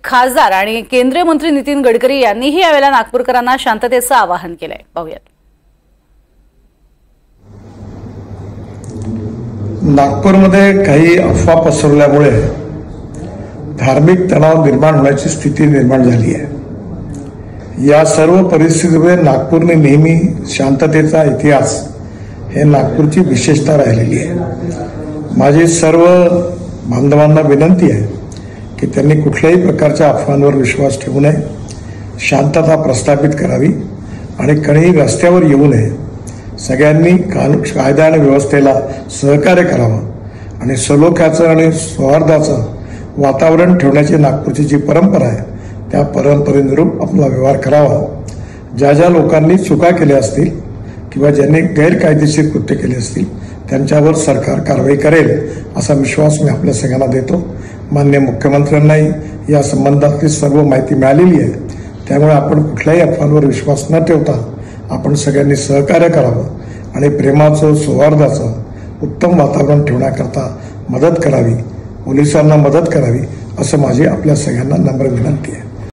खासदार आणि केंद्रीय मंत्री नितीन गडकरी यांनीही यावेळेला नागपूरकरांना शांततेचं आवाहन केलंय. पाहूयात. नागपूरमध्ये काही अफवा पसरल्यामुळे धार्मिक तणाव निर्माण होण्याची स्थिती निर्माण झाली आहे. या सर्व परिस्थितीमध्ये नागपूरने नेहमी शांततेचा इतिहास हे नागपूरची विशेषता राहिलेली आहे. माझी सर्व बांधवांना विनंती आहे की त्यांनी कुठल्याही प्रकारच्या अफवांवर विश्वास ठेवू नये, शांतता प्रस्थापित करावी आणि कोणीही रस्त्यावर येऊ नये. सगळ्यांनी कायदा आणि व्यवस्थेला सहकार्य करावं आणि सलोख्याचं आणि सौहार्दाचं वातावरण ठेवण्याची नागपूरची जी परंपरा आहे त्या परंपरेनुरूप आपला व्यवहार करावा. ज्या ज्या लोकांनी चुका केल्या असतील किंवा ज्यांनी गैरकायदेशीर कृत्य केले असतील त्यांच्यावर सरकार कारवाई करेल असा विश्वास मी आपल्या सगळ्यांना देतो. माननीय मुख्यमंत्र्यांनाही या संबंधातली सर्व माहिती मिळालेली आहे. त्यामुळे आपण कुठल्याही अफवांवर विश्वास न ठेवता आपण सगळ्यांनी सहकार्य करावं आणि प्रेमाचं सौहार्दाचं उत्तम वातावरण ठेवण्याकरता मदत करावी, पोलिसांना मदत करावी असं माझी आपल्या सगळ्यांना नम्र विनंती आहे.